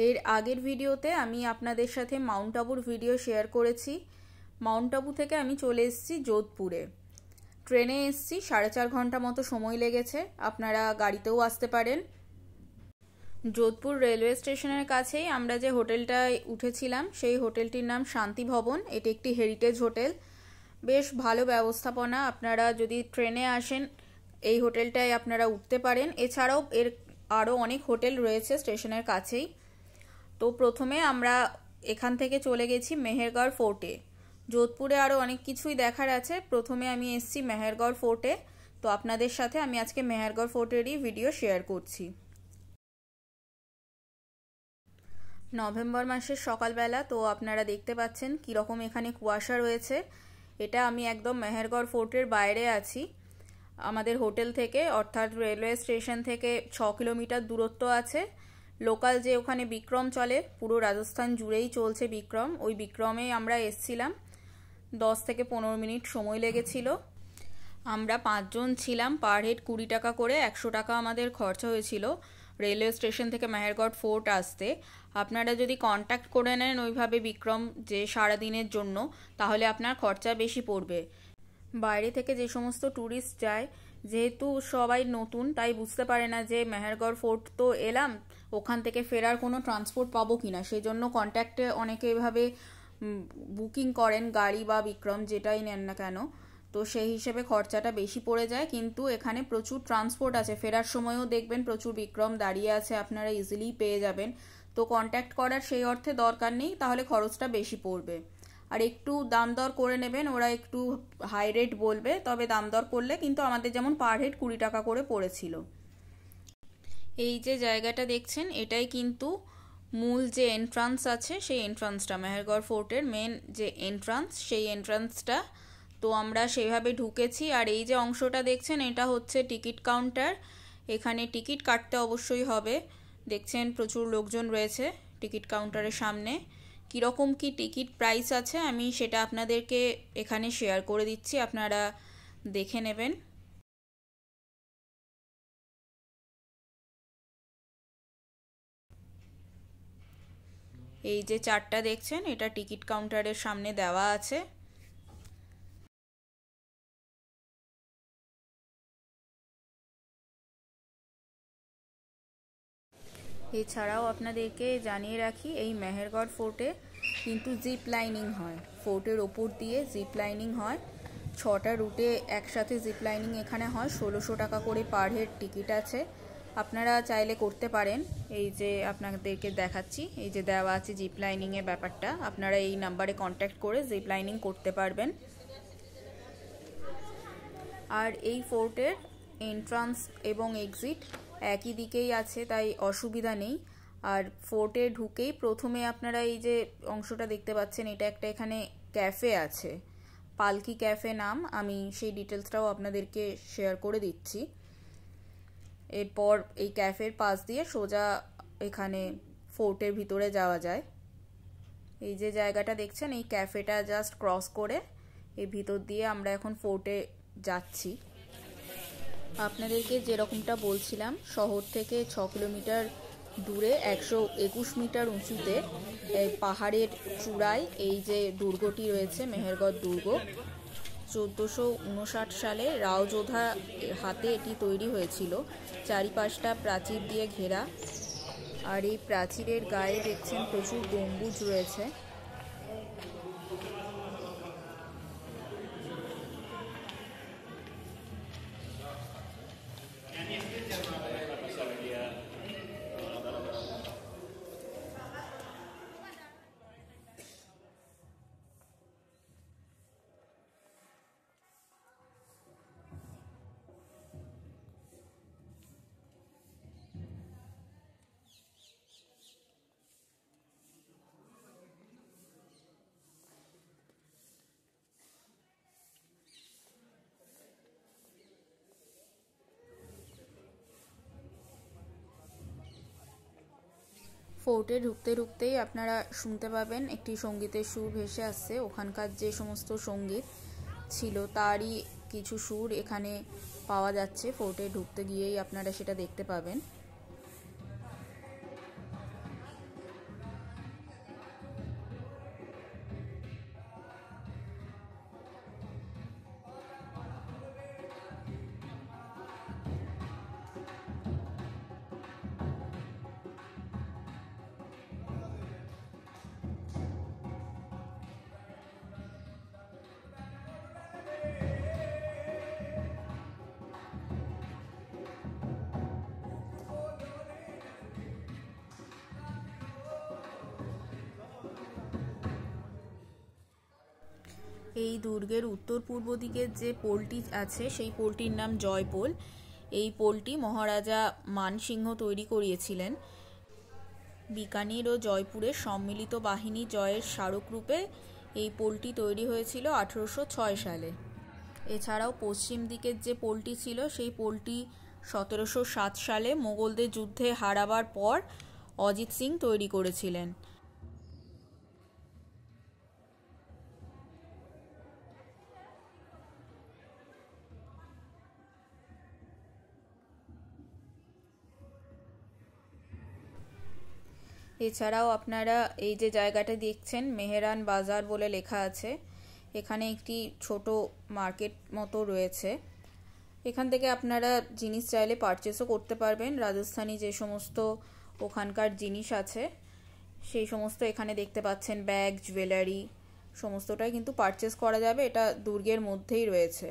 এর আগের ভিডিওতে আমি আপনাদের সাথে মাউন্ট আবুর ভিডিও শেয়ার করেছি। মাউন্ট আবু থেকে আমি চলে এসেছি যোধপুরে। ট্রেনে এসেছি, 4.5 ঘন্টা মতো সময় লেগেছে। আপনারা গাড়িতেও আসতে পারেন। যোধপুর রেলওয়ে স্টেশনের কাছেই আমরা যে হোটেলটায় উঠেছিলাম সেই হোটেলটির নাম শান্তি ভবন। এটি একটি হেরিটেজ হোটেল, বেশ ভালো ব্যবস্থাপনা। আপনারা যদি ট্রেনে আসেন এই হোটেলটায় আপনারা উঠতে পারেন। এছাড়াও এর আরও অনেক হোটেল রয়েছে স্টেশনের কাছেই। তো প্রথমে আমরা এখান থেকে চলে গেছি মেহেরগড় ফোর্টে। যোধপুরে আরও অনেক কিছুই দেখার আছে। প্রথমে আমি এসেছি মেহেরগড় ফোর্টে। তো আপনাদের সাথে আমি আজকে মেহেরগড় ফোর্টেরই ভিডিও শেয়ার করছি। নভেম্বর মাসের সকালবেলা, তো আপনারা দেখতে পাচ্ছেন কীরকম এখানে কুয়াশা রয়েছে। এটা আমি একদম মেহেরগড় ফোর্টের বাইরে আছি আমাদের হোটেল থেকে, অর্থাৎ রেলওয়ে স্টেশন থেকে 6 কিলোমিটার দূরত্ব আছে। লোকাল যে ওখানে বিক্রম চলে, পুরো রাজস্থান জুড়েই চলছে বিক্রম, ওই বিক্রমেই আমরা এসছিলাম। 10 থেকে 15 মিনিট সময় লেগেছিল। আমরা 5 জন ছিলাম, পার হেড 20 টাকা করে, 100 টাকা আমাদের খরচা হয়েছিল রেলওয়ে স্টেশন থেকে মেহেরগড় ফোর্ট আসতে। আপনারা যদি কন্ট্যাক্ট করে নেন ওইভাবে বিক্রম যে সারাদিনের জন্য, তাহলে আপনার খরচা বেশি পড়বে। বাইরে থেকে যে সমস্ত ট্যুরিস্ট যায়, যেহেতু সবাই নতুন, তাই বুঝতে পারে না যে মেহেরগড় ফোর্ট তো এলাম, ওখান থেকে ফেরার কোনো ট্রান্সপোর্ট পাবো কিনা। সেই জন্য কন্ট্যাক্টে অনেকে এভাবে বুকিং করেন গাড়ি বা বিক্রম, যেটাই নেন না কেন। তো সেই হিসেবে খরচাটা বেশি পড়ে যায়। কিন্তু এখানে প্রচুর ট্রান্সপোর্ট আছে, ফেরার সময়ও দেখবেন প্রচুর বিক্রম দাঁড়িয়ে আছে, আপনারা ইজিলি পেয়ে যাবেন। তো কন্ট্যাক্ট করার সেই অর্থে দরকার নেই, তাহলে খরচটা বেশি পড়বে। আর একটু দাম দর করে নেবেন, ওরা একটু হাই রেট বলবে, তবে দাম দর করলে কিন্তু আমাদের যেমন পার হেড 20 টাকা করে পড়েছিল। এই যে জায়গাটা দেখছেন, এটাই কিন্তু মূল যে এন্ট্রান্স আছে, সেই এন্ট্রান্সটা মেহেরগড় ফোর্টের মেন যে এন্ট্রান্স, সেই এন্ট্রান্সটা। তো আমরা সেভাবে ঢুকেছি। আর এই যে অংশটা দেখছেন, এটা হচ্ছে টিকিট কাউন্টার। এখানে টিকিট কাটতে অবশ্যই হবে। দেখছেন প্রচুর লোকজন রয়েছে টিকিট কাউন্টারের সামনে। কীরকম কি টিকিট প্রাইস আছে আমি সেটা আপনাদেরকে এখানে শেয়ার করে দিচ্ছি, আপনারা দেখে নেবেন। এই যে চার্টটা দেখছেন, এটা টিকিট কাউন্টারের সামনে দেওয়া আছে। এছাড়াও আপনাদেরকে জানিয়ে রাখি, এই মেহেরগড় ফোর্টে কিন্তু জিপ লাইনিং হয়। ফোর্টের ওপর দিয়ে জিপ লাইনিং হয়। 6টা রুটে একসাথে জিপ লাইনিং এখানে হয়। 1600 টাকা করে পার হেড টিকিট আছে। আপনারা চাইলে করতে পারেন। এই যে আপনাদেরকে দেখাচ্ছি, এই যে দেওয়া আছে জিপ লাইনিংয়ের ব্যাপারটা, আপনারা এই নাম্বারে কন্ট্যাক্ট করে জিপ লাইনিং করতে পারবেন। আর এই ফোর্টের এন্ট্রান্স এবং এক্সিট একই দিকেই আছে, তাই অসুবিধা নেই। আর ফোর্টে ঢুকেই প্রথমে আপনারা এই যে অংশটা দেখতে পাচ্ছেন, এটা একটা এখানে ক্যাফে আছে, পালকি ক্যাফে নাম। আমি সেই ডিটেলসটাও আপনাদেরকে শেয়ার করে দিচ্ছি। এরপর এই ক্যাফের পাশ দিয়ে সোজা এখানে ফোর্টের ভিতরে যাওয়া যায়। এই যে জায়গাটা দেখছেন, এই ক্যাফেটা জাস্ট ক্রস করে এই ভিতর দিয়ে আমরা এখন ফোর্টে যাচ্ছি। আপনাদেরকে যেরকমটা বলছিলাম, শহর থেকে 6 কিলোমিটার দূরে 121 মিটার উঁচুতে পাহাড়ের চূড়ায় এই যে দুর্গটি রয়েছে, মেহেরগড় দুর্গ। 1459 সালে রাওযোধা হাতে এটি তৈরি হয়েছিল। চারিপাশটা প্রাচীর দিয়ে ঘেরা। আর এই প্রাচীরের গায়ে দেখছেন প্রচুর গম্বুজ রয়েছে। ফোর্টে ঢুকতে ঢুকতেই আপনারা শুনতে পাবেন একটি সঙ্গীতের সুর ভেসে আসছে। ওখানকার যে সমস্ত সঙ্গীত ছিল তারই কিছু সুর এখানে পাওয়া যাচ্ছে। ফোর্টে ঢুকতে গিয়েই আপনারা সেটা দেখতে পাবেন। এই দুর্গের উত্তর পূর্ব দিকের যে পোলটি আছে সেই পোলটির নাম জয়পোল। এই পোলটি মহারাজা মানসিংহ তৈরি করিয়েছিলেন। বিকানির ও জয়পুরের সম্মিলিত বাহিনী জয়ের স্মারকরূপে এই পোলটি তৈরি হয়েছিল 1806 সালে। এছাড়াও পশ্চিম দিকের যে পোলটি ছিল সেই পোলটি 1707 সালে মোগলদের যুদ্ধে হারাবার পর অজিত সিং তৈরি করেছিলেন। এছাড়াও আপনারা এই যে জায়গাটা দেখছেন মেহরান বাজার বলে লেখা আছে, এখানে একটি ছোট মার্কেট মতো রয়েছে। এখান থেকে আপনারা জিনিস চাইলে পারচেসও করতে পারবেন। রাজস্থানী যে সমস্ত ওখানকার জিনিস আছে সেই সমস্ত এখানে দেখতে পাচ্ছেন, ব্যাগ, জুয়েলারি সমস্তটাই কিন্তু পারচেস করা যাবে। এটা দুর্গের মধ্যেই রয়েছে।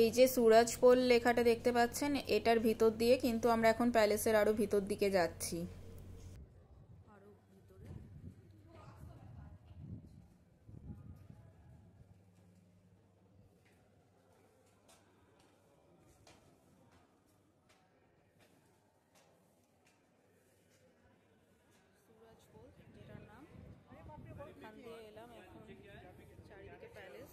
এই যে সুরাজপোল লেখাটা দেখতে পাচ্ছেন, এটার ভিতর দিয়ে কিন্তু আমরা এখন প্যালেসের আরো ভিতর দিকে যাচ্ছি। সুরাজপোল যেটার নাম, এখান দিয়ে এলাম, এখন চারিদিকে palace.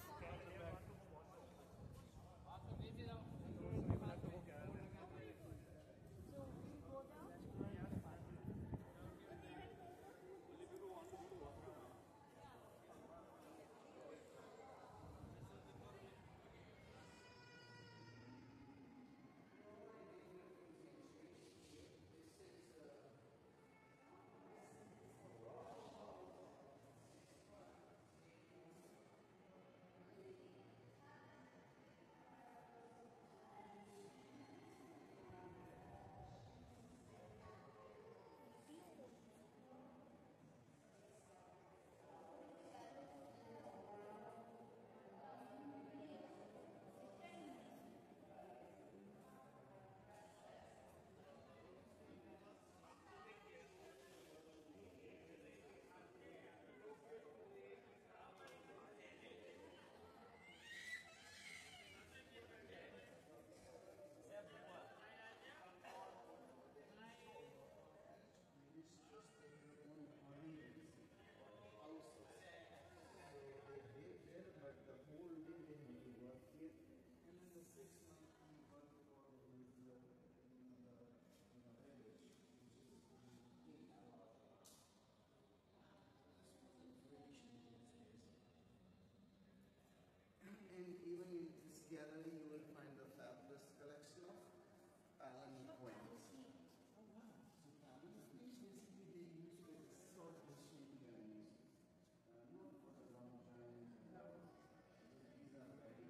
Gallery you will find a fabulous collection of Alan coins. So Alan coins basically they use this sort of machine games, not for the long time. These are very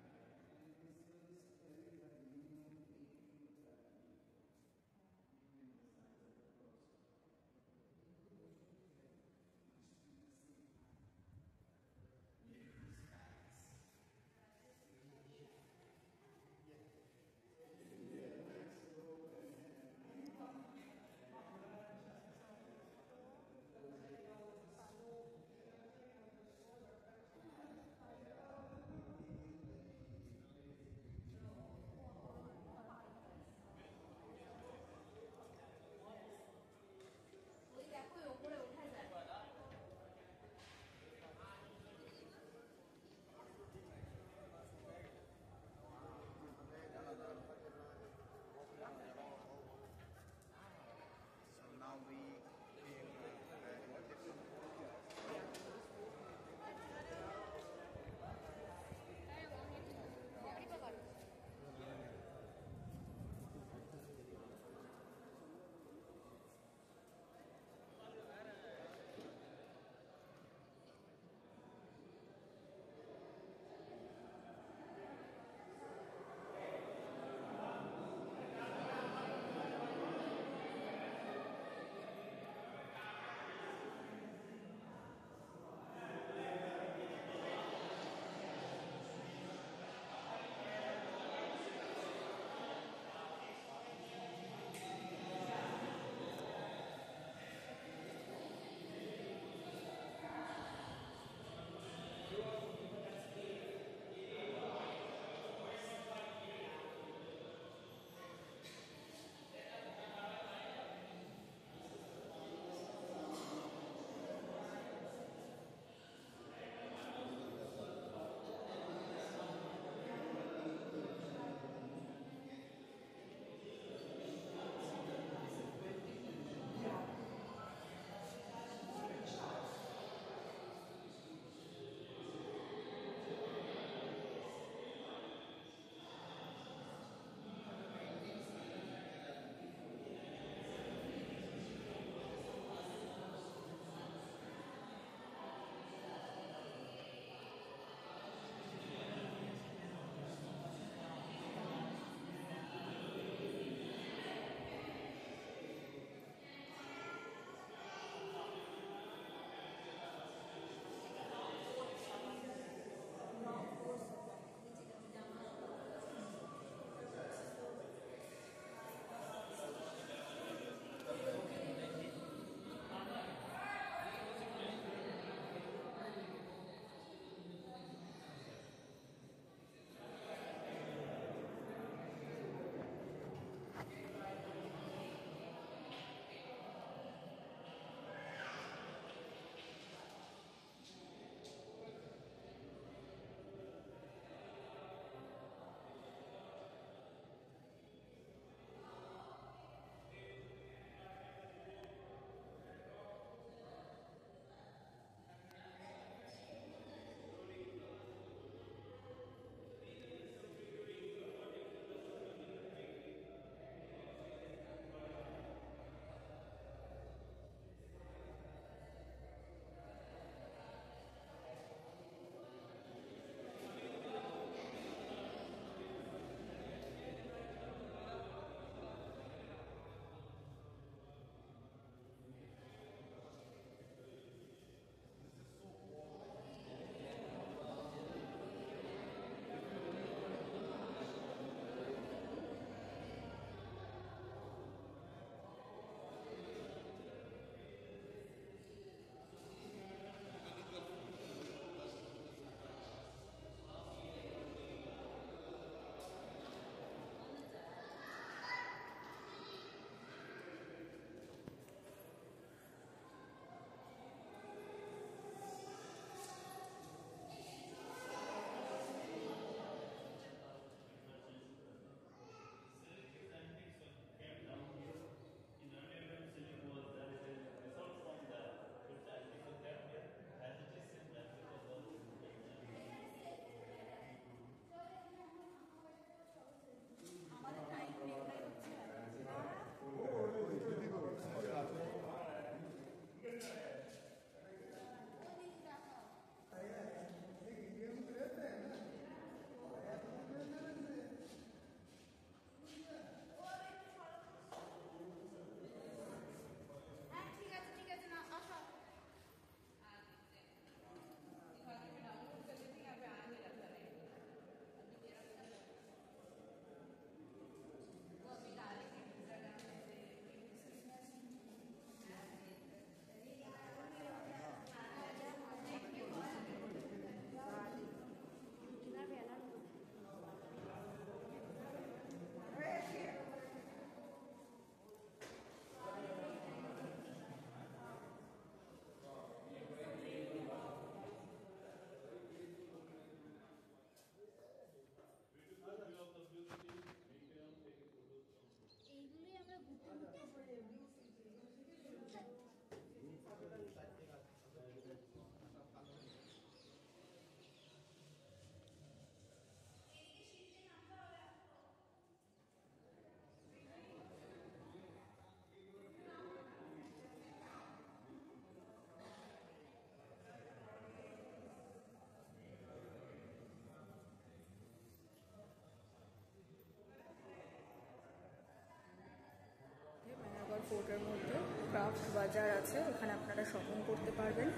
এখানে আপনারা শপিং করতে পারবেন।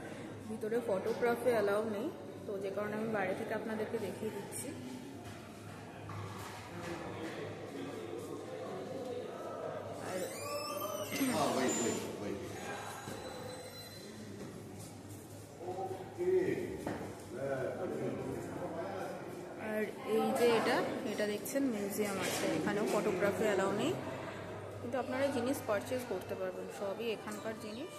ভিতরে photography allow নেই, তো যে কারণে আমি বাইরে থেকে আপনাদেরকে দেখিয়ে দিচ্ছি। আর এই যে এটা দেখছেন মিউজিয়াম আছে, এখানেও ফটোগ্রাফি অ্যালাউ নেই, কিন্তু আপনারা জিনিস পারচেজ করতে পারবেন, সবই এখানকার জিনিস।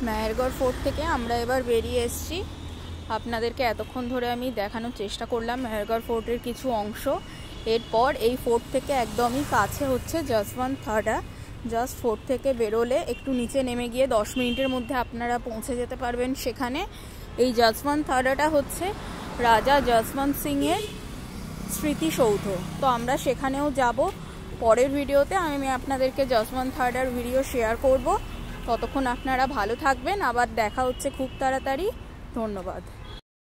মেহেরগড় ফোর্ট থেকে আমরা এবার বেরিয়ে এসেছি। আপনাদেরকে এতক্ষণ ধরে আমি দেখানোর চেষ্টা করলাম মেহেরগড় ফোর্টের কিছু অংশ। এরপর এই ফোর্ট থেকে একদমই কাছে হচ্ছে যশবন্ত থাডা। জাস্ট ফোর্ট থেকে বেরোলে একটু নিচে নেমে গিয়ে 10 মিনিটের মধ্যে আপনারা পৌঁছে যেতে পারবেন সেখানে। এই যশবন্ত থাডাটা হচ্ছে রাজা যশবন্ত সিংয়ের স্মৃতিসৌধ, তো আমরা সেখানেও যাব। পরের ভিডিওতে আমি আপনাদেরকে যশবন্ত থাডার ভিডিও শেয়ার করব। ততক্ষণ আপনারা ভালো থাকবেন, আবার দেখা হচ্ছে খুব তাড়াতাড়ি। ধন্যবাদ।